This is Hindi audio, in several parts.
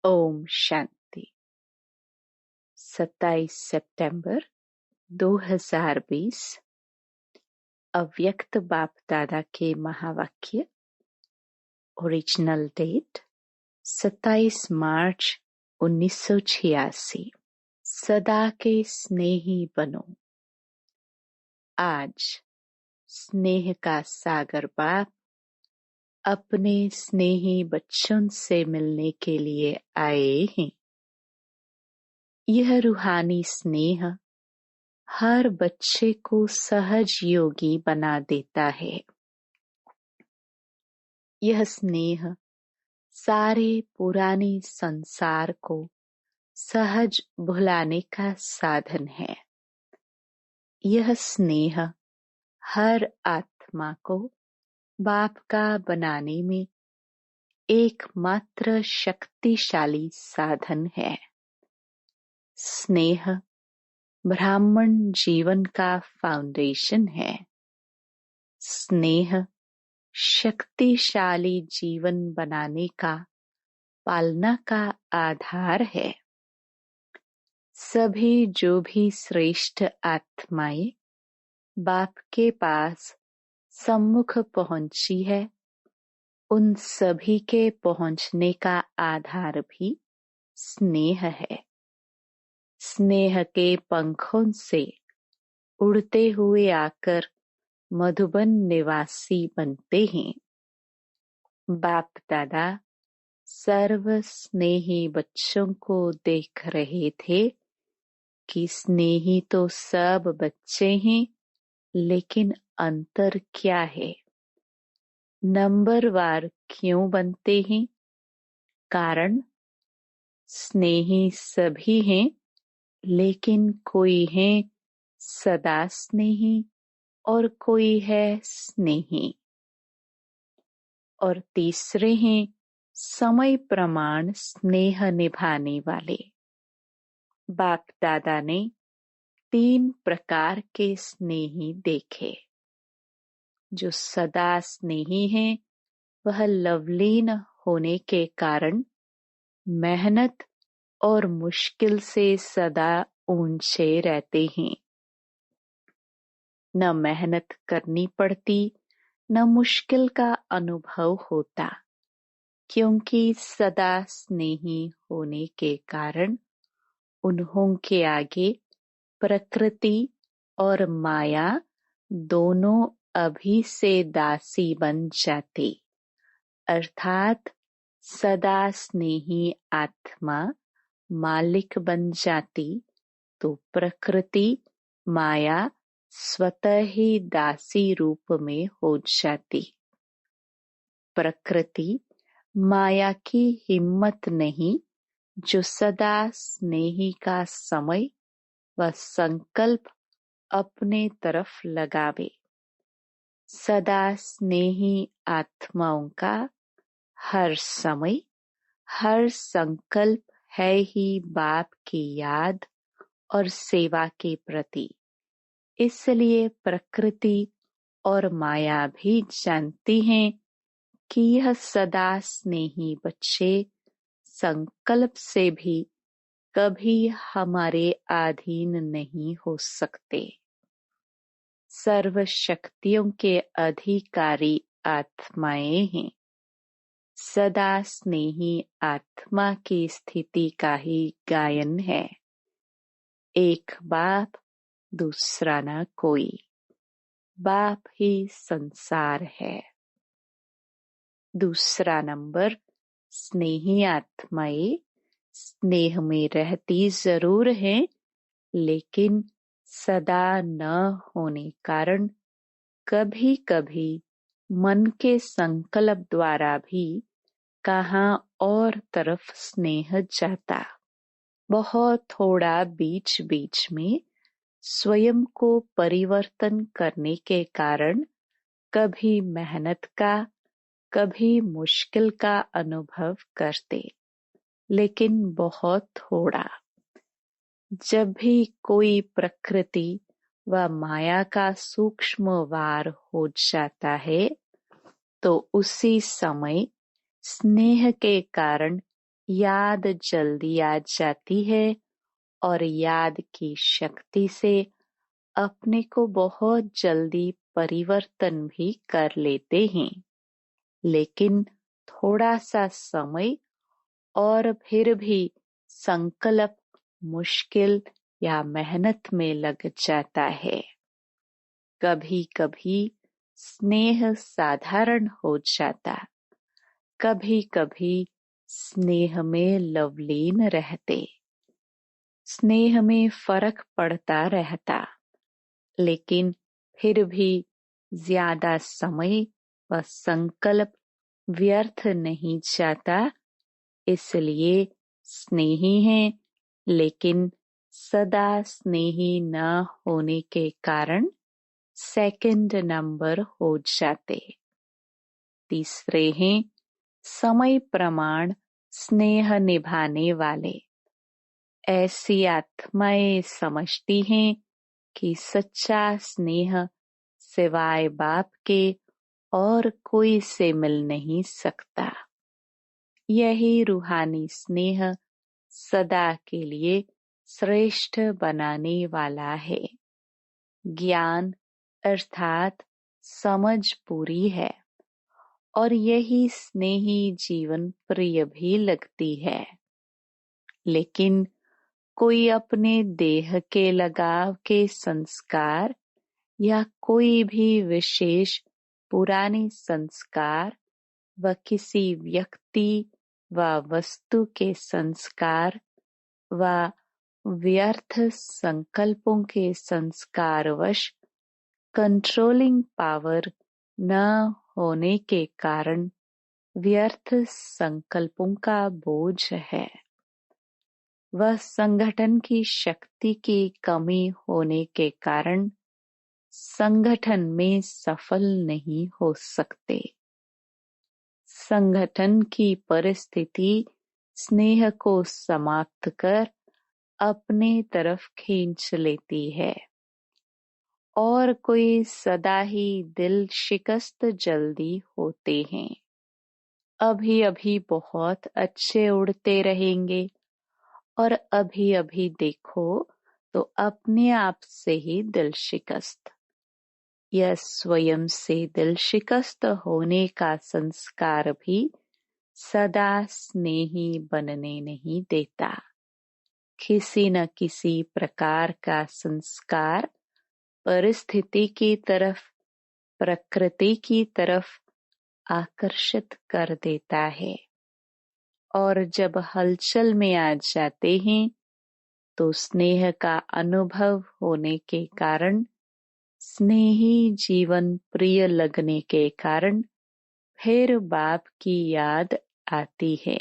ओम शांति। 27 सितंबर 2020 अव्यक्त बाप दादा के महावाक्य। ओरिजिनल डेट 27 मार्च 1986। सदा के स्नेही बनो। आज स्नेह का सागर बाप अपने स्नेही बच्चों से मिलने के लिए आए हैं। यह रूहानी स्नेह हर बच्चे को सहज योगी बना देता है। यह स्नेह सारे पुराने संसार को सहज भुलाने का साधन है। यह स्नेह हर आत्मा को बाप का बनाने में एकमात्र शक्तिशाली साधन है। स्नेह ब्राह्मण जीवन का फाउंडेशन है। स्नेह शक्तिशाली जीवन बनाने का पालना का आधार है। सभी जो भी श्रेष्ठ आत्माएं बाप के पास सम्मुख पहुंची है, उन सभी के पहुंचने का आधार भी स्नेह है। स्नेह के पंखों से उड़ते हुए आकर मधुबन निवासी बनते हैं। बाप दादा सर्व स्नेही बच्चों को देख रहे थे कि स्नेही तो सब बच्चे हैं, लेकिन अंतर क्या है? नंबरवार क्यों बनते हैं? कारण स्नेही सभी हैं, लेकिन कोई है सदा स्नेही और कोई है स्नेही, और तीसरे हैं समय प्रमाण स्नेह निभाने वाले। बाप दादा ने 3 प्रकार के स्नेही देखे। जो सदा स्नेही हैं, वह लवलीन होने के कारण मेहनत और मुश्किल से सदा ऊंचे रहते हैं। न मेहनत करनी पड़ती, न मुश्किल का अनुभव होता, क्योंकि सदा स्नेही होने के कारण उन्हों के आगे प्रकृति और माया दोनों अभी से दासी बन जाती। अर्थात सदा स्नेही आत्मा मालिक बन जाती, तो प्रकृति माया स्वतः ही दासी रूप में हो जाती। प्रकृति माया की हिम्मत नहीं जो सदा स्नेही का समय व संकल्प अपने तरफ लगावे। सदा स्नेही आत्माओं का हर समय हर संकल्प है ही बाप की याद और सेवा के प्रति। इसलिए प्रकृति और माया भी जानती हैं कि यह सदा स्नेही बच्चे संकल्प से भी कभी हमारे अधीन नहीं हो सकते। सर्व शक्तियों के अधिकारी आत्माएं हैं। सदा स्नेही आत्मा की स्थिति का ही गायन है। एक बाप, दूसरा न कोई। बाप ही संसार है। दूसरा नंबर, स्नेही आत्माएं स्नेह में रहती जरूर है, लेकिन सदा न होने कारण कभी कभी मन के संकल्प द्वारा भी कहाँ और तरफ स्नेह जाता। बहुत थोड़ा बीच बीच में स्वयं को परिवर्तन करने के कारण कभी मेहनत का, कभी मुश्किल का अनुभव करते, लेकिन बहुत थोड़ा। जब भी कोई प्रकृति व माया का सूक्ष्म वार हो जाता है, तो उसी समय स्नेह के कारण याद जल्दी आ जाती है और याद की शक्ति से अपने को बहुत जल्दी परिवर्तन भी कर लेते हैं। लेकिन थोड़ा सा समय और फिर भी संकल्प मुश्किल या मेहनत में लग जाता है। कभी कभी स्नेह साधारण हो जाता, कभी कभी स्नेह में लवलीन रहते, स्नेह में फर्क पड़ता रहता, लेकिन फिर भी ज्यादा समय व संकल्प व्यर्थ नहीं जाता। इसलिए स्नेही हैं, लेकिन सदा स्नेही न होने के कारण सेकंड नंबर हो जाते। तीसरे हैं समय प्रमाण स्नेह निभाने वाले। ऐसी आत्माएं समझती हैं कि सच्चा स्नेह सिवाय बाप के और कोई से मिल नहीं सकता। यही रूहानी स्नेह सदा के लिए श्रेष्ठ बनाने वाला है। ज्ञान अर्थात समझ पूरी है और यही स्नेही जीवन प्रिय भी लगती है। लेकिन कोई अपने देह के लगाव के संस्कार या कोई भी विशेष पुराने संस्कार व किसी व्यक्ति व वस्तु के संस्कार व व्यर्थ संकल्पों के संस्कारवश कंट्रोलिंग पावर न होने के कारण व्यर्थ संकल्पों का बोझ है। वह संगठन की शक्ति की कमी होने के कारण संगठन में सफल नहीं हो सकते। संगठन की परिस्थिति स्नेह को समाप्त कर अपने तरफ खींच लेती है और कोई सदा ही दिल शिकस्त जल्दी होते हैं। अभी अभी बहुत अच्छे उड़ते रहेंगे और अभी अभी देखो तो अपने आप से ही दिल शिकस्त। यह स्वयं से दिल शिकस्त होने का संस्कार भी सदा स्नेही बनने नहीं देता। किसी न किसी प्रकार का संस्कार परिस्थिति की तरफ, प्रकृति की तरफ आकर्षित कर देता है और जब हलचल में आ जाते हैं तो स्नेह का अनुभव होने के कारण, स्नेही जीवन प्रिय लगने के कारण फिर बाप की याद आती है।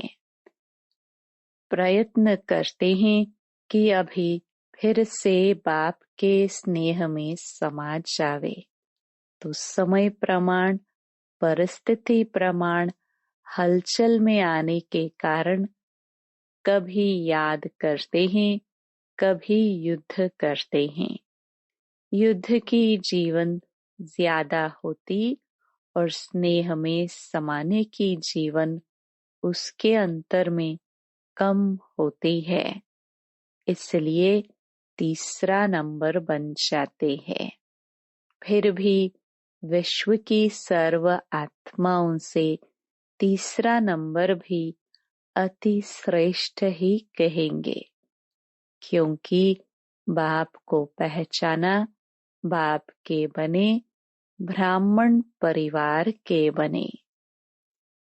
प्रयत्न करते हैं कि अभी फिर से बाप के स्नेह में समा जावे, तो समय प्रमाण, परिस्थिति प्रमाण हलचल में आने के कारण कभी याद करते हैं, कभी युद्ध करते हैं। युद्ध की जीवन ज्यादा होती और स्नेह में समाने की जीवन उसके अंतर में कम होती है। इसलिए तीसरा नंबर बन जाते हैं। फिर भी विश्व की सर्व आत्माओं से तीसरा नंबर भी अति श्रेष्ठ ही कहेंगे, क्योंकि बाप को पहचाना, बाप के बने, ब्राह्मण परिवार के बने।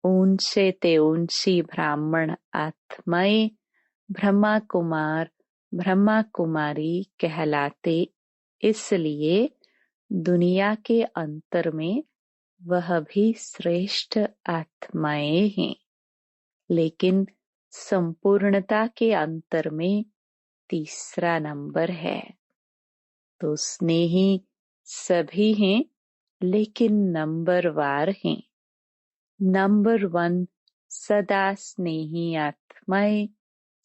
ऊंचे ते ऊंची ब्राह्मण आत्माएं ब्रह्मा कुमार, ब्रह्मा कुमारी कहलाते, इसलिए दुनिया के अंतर में वह भी श्रेष्ठ आत्माएं हैं। लेकिन संपूर्णता के अंतर में तीसरा नंबर है। तो स्नेही सभी हैं, लेकिन नंबरवार हैं। नंबर 1 सदा स्नेही आत्माएं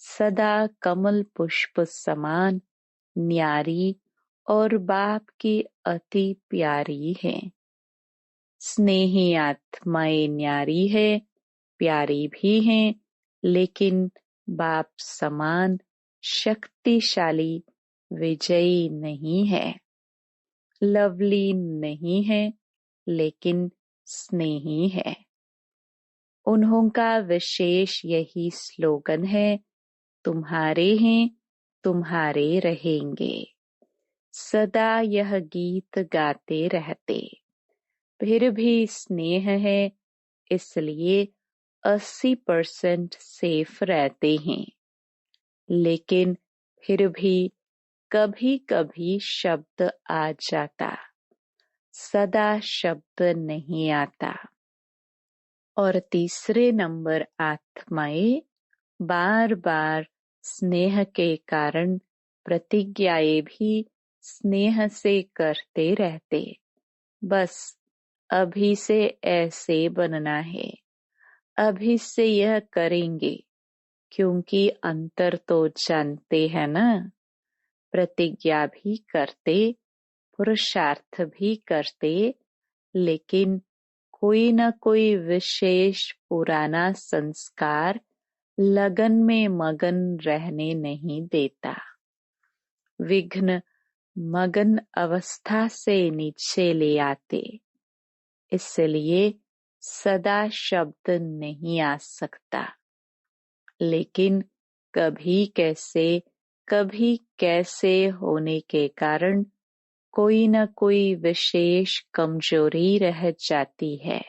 सदा कमल पुष्प समान न्यारी और बाप की अति प्यारी है। स्नेही आत्माएं न्यारी है, प्यारी भी हैं, लेकिन बाप समान शक्तिशाली विजयी नहीं है। लवली नहीं है, लेकिन स्नेही है। उन्हों का विशेष यही स्लोगन है, तुम्हारे हैं, तुम्हारे रहेंगे। सदा यह गीत गाते रहते। फिर भी स्नेह है, इसलिए 80% सेफ रहते हैं। लेकिन फिर भी कभी कभी शब्द आ जाता, सदा शब्द नहीं आता। और तीसरे नंबर आत्माएं बार बार स्नेह के कारण प्रतिज्ञाएं भी स्नेह से करते रहते। बस अभी से ऐसे बनना है, अभी से यह करेंगे, क्योंकि अंतर तो जानते हैं ना। प्रतिज्ञा भी करते, पुरुषार्थ भी करते, लेकिन कोई न कोई विशेष पुराना संस्कार लगन में मगन रहने नहीं देता। विघ्न मगन अवस्था से नीचे ले आते। इसलिए सदा शब्द नहीं आ सकता। लेकिन कभी कैसे होने के कारण कोई न कोई विशेष कमजोरी रह जाती है।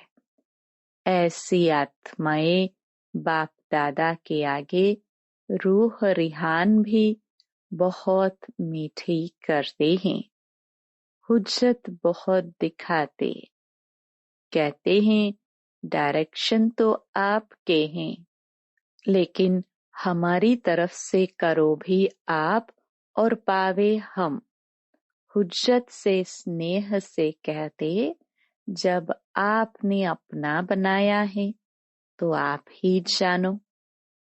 ऐसी आत्माएं बाप दादा के आगे रूह रिहान भी बहुत मीठी करते हैं। हुज्जत बहुत दिखाते, कहते हैं डायरेक्शन तो आपके हैं, लेकिन हमारी तरफ से करो भी आप और पावे हम। हुज्जत से स्नेह से कहते, जब आपने अपना बनाया है तो आप ही जानो।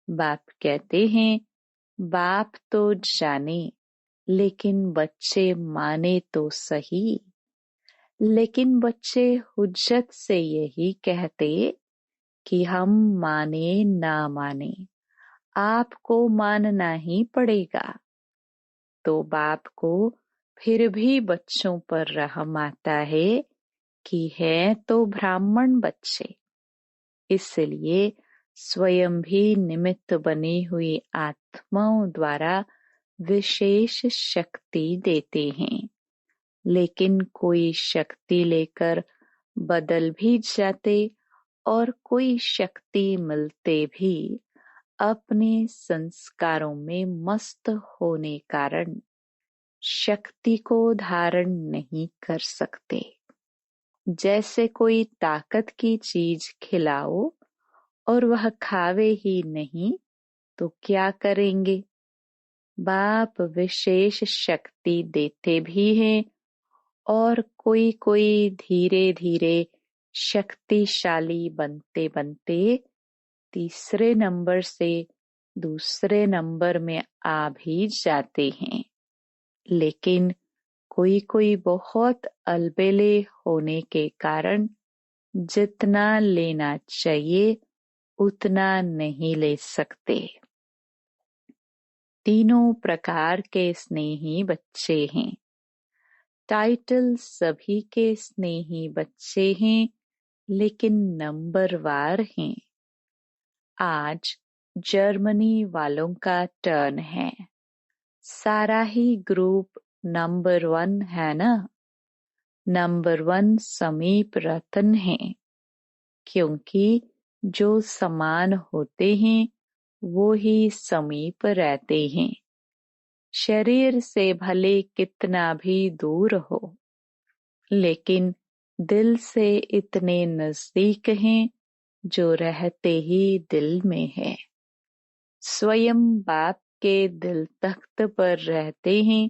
बाप कहते हैं बाप तो जाने, लेकिन बच्चे माने तो सही। लेकिन बच्चे हुज्जत से यही कहते कि हम माने ना माने, आपको मानना ही पड़ेगा। तो बाप को फिर भी बच्चों पर रहम आता है कि है तो ब्राह्मण बच्चे, इसलिए स्वयं भी निमित्त बनी हुई आत्माओं द्वारा विशेष शक्ति देते हैं। लेकिन कोई शक्ति लेकर बदल भी जाते और कोई शक्ति मिलते भी अपने संस्कारों में मस्त होने कारण शक्ति को धारण नहीं कर सकते। जैसे कोई ताकत की चीज खिलाओ और वह खावे ही नहीं तो क्या करेंगे। बाप विशेष शक्ति देते भी हैं और कोई कोई धीरे धीरे शक्तिशाली बनते बनते तीसरे नंबर से दूसरे नंबर में आ भी जाते हैं। लेकिन कोई कोई बहुत अलबेले होने के कारण जितना लेना चाहिए उतना नहीं ले सकते। तीनों प्रकार के स्नेही बच्चे हैं। टाइटल सभी के स्नेही बच्चे हैं, लेकिन नंबरवार हैं। आज जर्मनी वालों का टर्न है। सारा ही ग्रुप नंबर 1 है ना। नंबर 1 समीप रतन है, क्योंकि जो समान होते हैं वो ही समीप रहते हैं। शरीर से भले कितना भी दूर हो, लेकिन दिल से इतने नजदीक हैं जो रहते ही दिल में है। स्वयं बाप के दिल तख्त पर रहते हैं।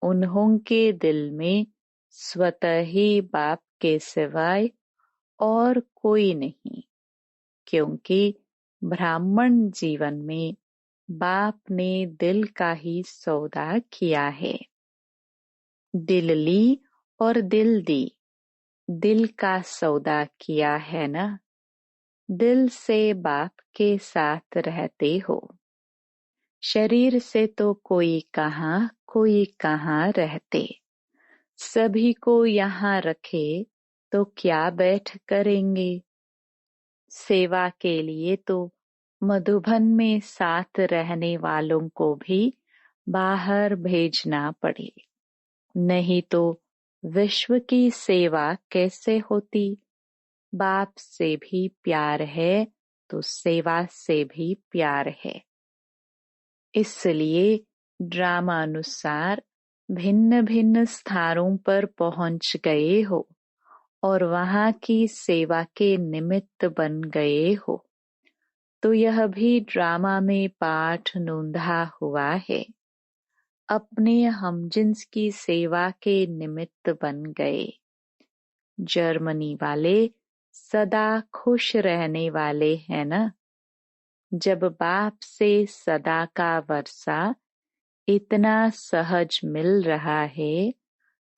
उन्हों के दिल में स्वतः ही बाप के सिवाय और कोई नहीं, क्योंकि ब्राह्मण जीवन में बाप ने दिल का ही सौदा किया है। दिल ली और दिल दी, दिल का सौदा किया है ना। दिल से बाप के साथ रहते हो। शरीर से तो कोई कहाँ रहते। सभी को यहाँ रखे तो क्या बैठ करेंगे। सेवा के लिए तो मधुबन में साथ रहने वालों को भी बाहर भेजना पड़े, नहीं तो विश्व की सेवा कैसे होती। बाप से भी प्यार है तो सेवा से भी प्यार है। इसलिए ड्रामानुसार भिन्न भिन्न स्थानों पर पहुंच गए हो और वहां की सेवा के निमित्त बन गए हो, तो यह भी ड्रामा में पाठ नोंधा हुआ है। अपने हमजिन्स की सेवा के निमित्त बन गए। जर्मनी वाले सदा खुश रहने वाले हैं न। जब बाप से सदा का वर्षा इतना सहज मिल रहा है,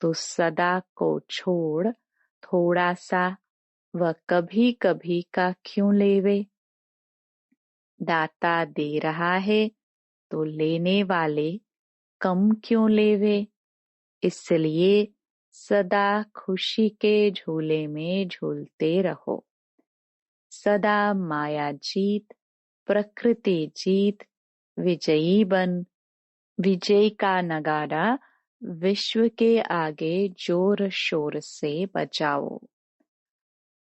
तो सदा को छोड़ थोड़ा सा व कभी कभी का क्यों लेवे। दाता दे रहा है तो लेने वाले कम क्यों लेवे। इसलिए सदा खुशी के झूले में झूलते रहो। सदा माया जीत, प्रकृति जीत, विजयी बन। विजय का नगाड़ा विश्व के आगे जोर शोर से बजाओ।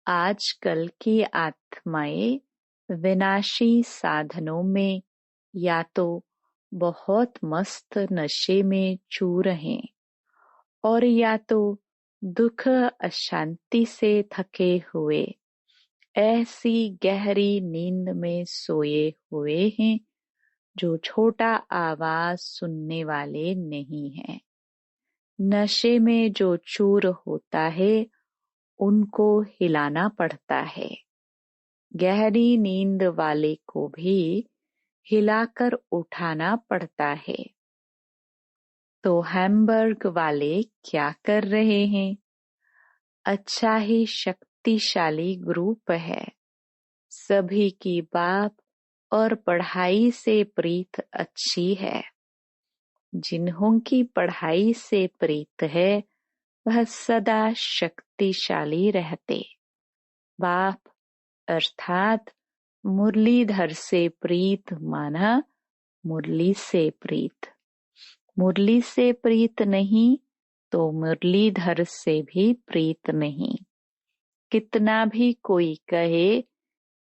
आजकल की आत्माएं विनाशी साधनों में या तो बहुत मस्त नशे में चूर हैं और या तो दुख अशांति से थके हुए ऐसी गहरी नींद में सोए हुए हैं जो छोटा आवाज सुनने वाले नहीं हैं। नशे में जो चूर होता है उनको हिलाना पड़ता है। गहरी नींद वाले को भी हिलाकर उठाना पड़ता है। तो हैम्बर्ग वाले क्या कर रहे हैं? अच्छा ही शक्तिशाली ग्रुप है। सभी की बाप और पढ़ाई से प्रीत अच्छी है। जिन्हों की पढ़ाई से प्रीत है वह सदा शक्तिशाली रहते। बाप अर्थात मुरलीधर से प्रीत माना मुरली से प्रीत। मुरली से प्रीत नहीं तो मुरलीधर से भी प्रीत नहीं। कितना भी कोई कहे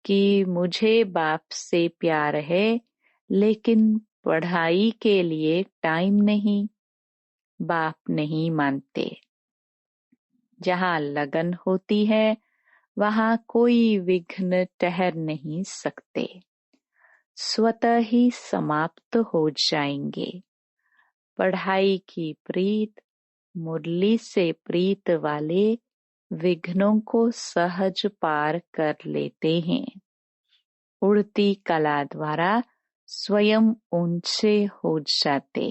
कि मुझे बाप से प्यार है लेकिन पढ़ाई के लिए टाइम नहीं, बाप नहीं मानते। जहाँ लगन होती है वहाँ कोई विघ्न ठहर नहीं सकते, स्वतः ही समाप्त हो जाएंगे। पढ़ाई की प्रीत, मुरली से प्रीत वाले विघ्नों को सहज पार कर लेते हैं। उड़ती कला द्वारा स्वयं ऊंचे हो जाते,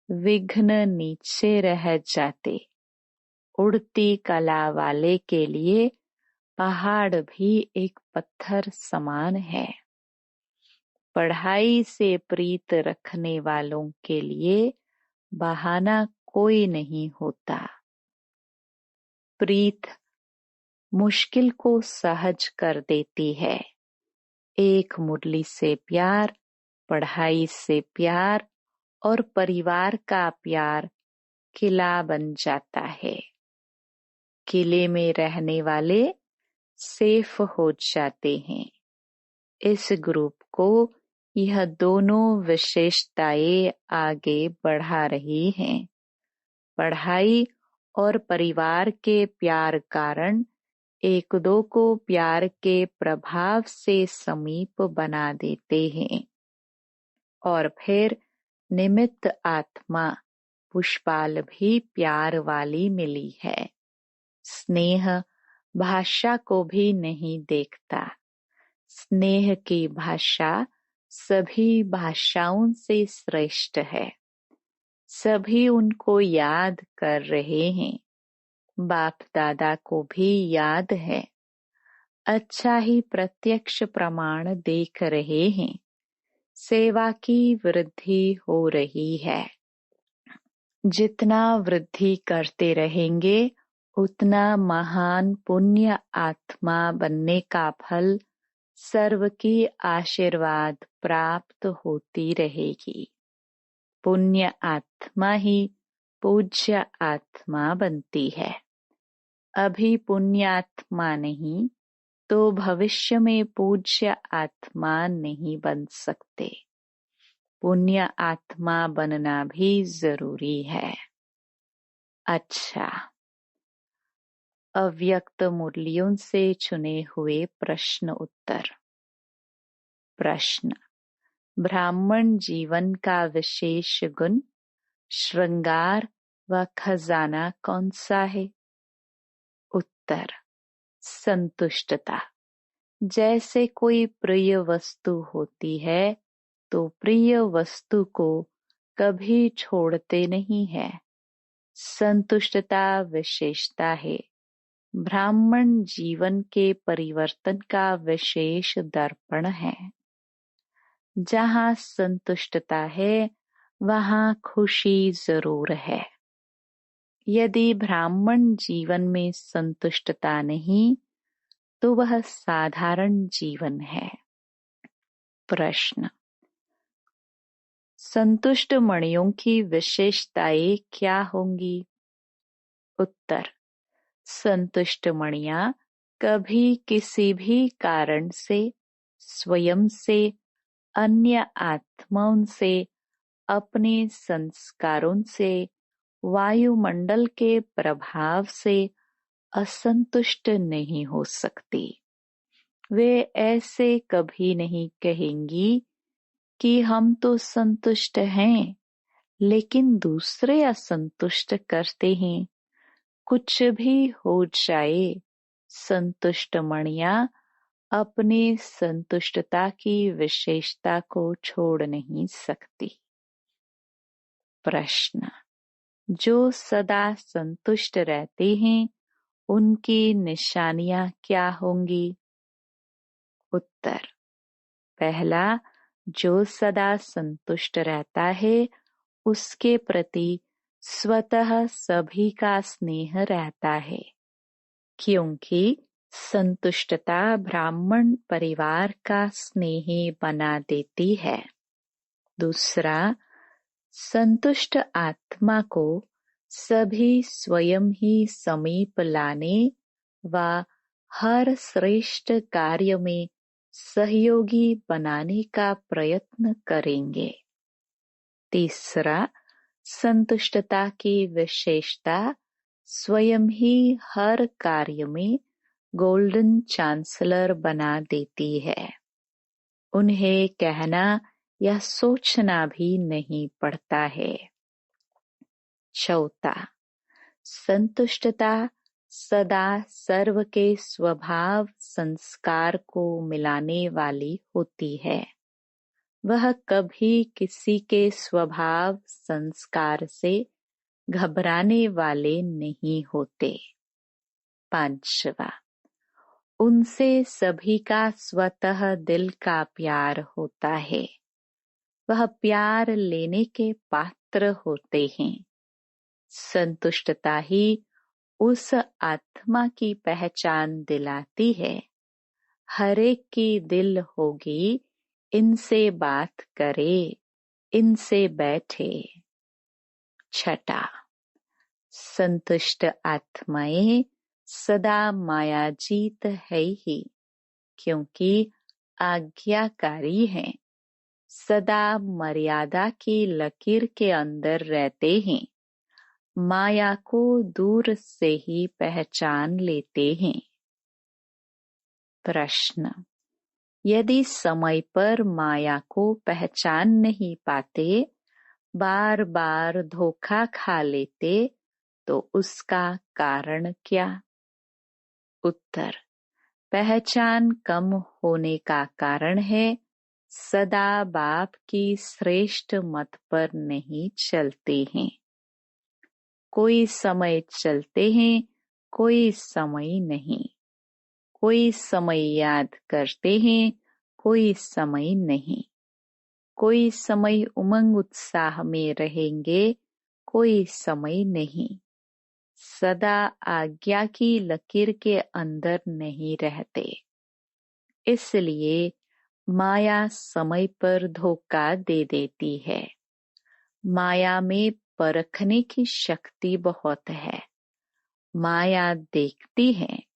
विघ्न नीचे रह जाते। उड़ती कला वाले के लिए पहाड़ भी एक पत्थर समान है। पढ़ाई से प्रीत रखने वालों के लिए बहाना कोई नहीं होता। प्रीत मुश्किल को सहज कर देती है। एक मुरली से प्यार, पढ़ाई से प्यार और परिवार का प्यार किला बन जाता है। किले में रहने वाले सेफ हो जाते हैं। इस ग्रुप को यह दोनों विशेषताएं आगे बढ़ा रही हैं। पढ़ाई और परिवार के प्यार कारण एक दो को प्यार के प्रभाव से समीप बना देते हैं। और फिर निमित्त आत्मा पुष्पाल भी प्यार वाली मिली है। स्नेह भाषा को भी नहीं देखता। स्नेह की भाषा सभी भाषाओं से श्रेष्ठ है। सभी उनको याद कर रहे हैं। बाप दादा को भी याद है। अच्छा ही प्रत्यक्ष प्रमाण देख रहे हैं। सेवा की वृद्धि हो रही है। जितना वृद्धि करते रहेंगे उतना महान पुण्य आत्मा बनने का फल सर्व की आशीर्वाद प्राप्त होती रहेगी। पुण्य आत्मा ही पूज्य आत्मा बनती है। अभी पुण्यात्मा नहीं तो भविष्य में पूज्य आत्मा नहीं बन सकते। पुण्य आत्मा बनना भी जरूरी है। अच्छा, अव्यक्त मुरलियों से चुने हुए प्रश्न उत्तर। प्रश्न: ब्राह्मण जीवन का विशेष गुण, श्रृंगार व खजाना कौन सा है? उत्तर: संतुष्टता। जैसे कोई प्रिय वस्तु होती है तो प्रिय वस्तु को कभी छोड़ते नहीं है। संतुष्टता विशेषता है। ब्राह्मण जीवन के परिवर्तन का विशेष दर्पण है। जहाँ संतुष्टता है वहाँ खुशी जरूर है। यदि ब्राह्मण जीवन में संतुष्टता नहीं तो वह साधारण जीवन है। प्रश्न: संतुष्ट मणियों की विशेषताएं क्या होंगी? उत्तर: संतुष्ट मणियां कभी किसी भी कारण से, स्वयं से, अन्य आत्माओं से, अपने संस्कारों से, वायुमंडल के प्रभाव से असंतुष्ट नहीं हो सकती। वे ऐसे कभी नहीं कहेंगी कि हम तो संतुष्ट हैं लेकिन दूसरे असंतुष्ट करते हैं। कुछ भी हो जाए, संतुष्ट मणियां अपने संतुष्टता की विशेषता को छोड़ नहीं सकती। प्रश्न: जो सदा संतुष्ट रहते हैं उनकी निशानियां क्या होंगी? उत्तर: पहला, जो सदा संतुष्ट रहता है उसके प्रति स्वतः सभी का स्नेह रहता है, क्योंकि संतुष्टता ब्राह्मण परिवार का स्नेह बना देती है। दूसरा, संतुष्ट आत्मा को सभी स्वयं ही समीप लाने व हर श्रेष्ठ कार्य में सहयोगी बनाने का प्रयत्न करेंगे। तीसरा, संतुष्टता की विशेषता स्वयं ही हर कार्य में गोल्डन चांसलर बना देती है। उन्हें कहना या सोचना भी नहीं पड़ता है। चौथा, संतुष्टता सदा सर्व के स्वभाव संस्कार को मिलाने वाली होती है। वह कभी किसी के स्वभाव संस्कार से घबराने वाले नहीं होते। पांचवा, उनसे सभी का स्वतः दिल का प्यार होता है। वह प्यार लेने के पात्र होते हैं। संतुष्टता ही उस आत्मा की पहचान दिलाती है। हरेक की दिल होगी, इनसे बात करे, इनसे बैठे। छठा, संतुष्ट आत्माएं सदा मायाजीत है ही, क्योंकि आज्ञाकारी हैं। सदा मर्यादा की लकीर के अंदर रहते हैं। माया को दूर से ही पहचान लेते हैं। प्रश्न: यदि समय पर माया को पहचान नहीं पाते, बार बार धोखा खा लेते, तो उसका कारण क्या? उत्तर: पहचान कम होने का कारण है सदा बाप की श्रेष्ठ मत पर नहीं चलते हैं। कोई समय चलते हैं, कोई समय नहीं। कोई समय याद करते हैं, कोई समय नहीं। कोई समय उमंग उत्साह में रहेंगे, कोई समय नहीं। सदा आज्ञा की लकीर के अंदर नहीं रहते। इसलिए माया समय पर धोखा दे देती है। माया में परखने की शक्ति बहुत है। माया देखती है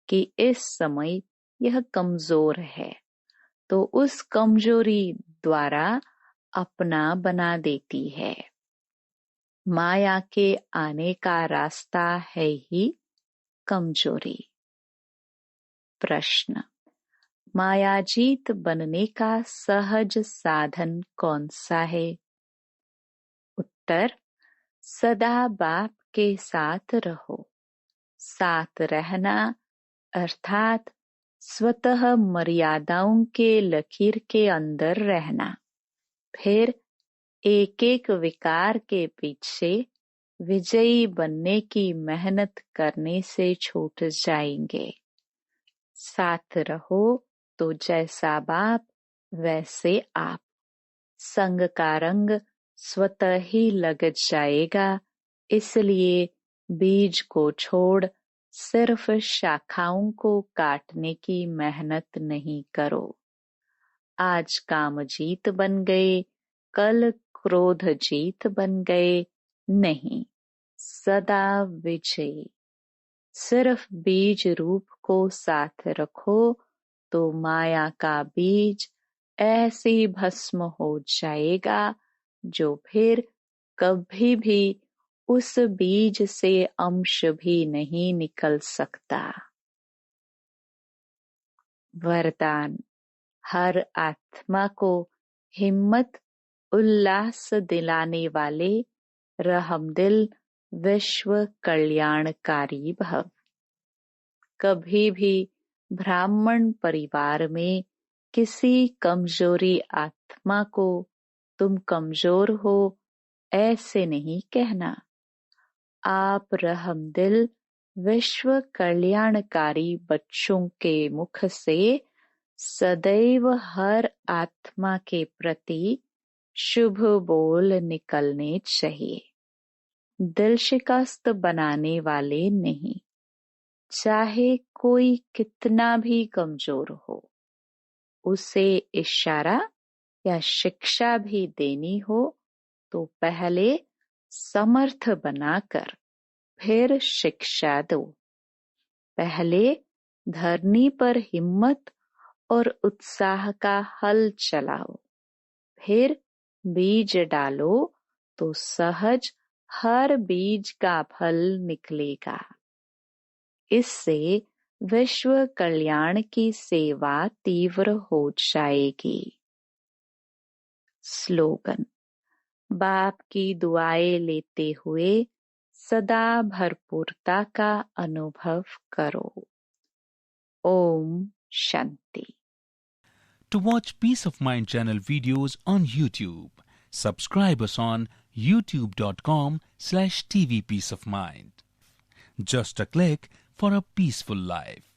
कि इस समय यह कमजोर है, तो उस कमजोरी द्वारा अपना बना देती है। माया के आने का रास्ता है ही कमजोरी। प्रश्न: मायाजीत बनने का सहज साधन कौन सा है? उत्तर: सदा बाप के साथ रहो। साथ रहना अर्थात स्वतः मर्यादाओं के लकीर के अंदर रहना। फिर एक एक विकार के पीछे विजयी बनने की मेहनत करने से छूट जाएंगे। साथ रहो तो जैसा बाप वैसे आप। संग का रंग स्वतः ही लग जाएगा। इसलिए बीज को छोड़ सिर्फ शाखाओं को काटने की मेहनत नहीं करो। आज काम जीत बन गए, कल क्रोध जीत बन गए, नहीं, सदा विजयी। सिर्फ बीज रूप को साथ रखो तो माया का बीज ऐसे भस्म हो जाएगा जो फिर कभी भी उस बीज से अंश भी नहीं निकल सकता। वरदान: हर आत्मा को हिम्मत उल्लास दिलाने वाले रहमदिल विश्व कल्याणकारी भव। कभी भी ब्राह्मण परिवार में किसी कमजोरी आत्मा को तुम कमजोर हो ऐसे नहीं कहना। आप रहमदिल विश्व कल्याणकारी बच्चों के मुख से सदैव हर आत्मा के प्रति शुभ बोल निकलने चाहिए। दिल शिकस्त बनाने वाले नहीं। चाहे कोई कितना भी कमजोर हो, उसे इशारा या शिक्षा भी देनी हो तो पहले समर्थ बनाकर फिर शिक्षा दो। पहले धरनी पर हिम्मत और उत्साह का हल चलाओ, फिर बीज डालो तो सहज हर बीज का फल निकलेगा। इससे विश्व कल्याण की सेवा तीव्र हो जाएगी। स्लोगन: बाप की दुआएं लेते हुए सदा भरपूरता का अनुभव करो। Om Shanti. To watch Peace of Mind channel videos on YouTube, subscribe us on youtube.com/tvpeaceofmind. Just a click for a peaceful life.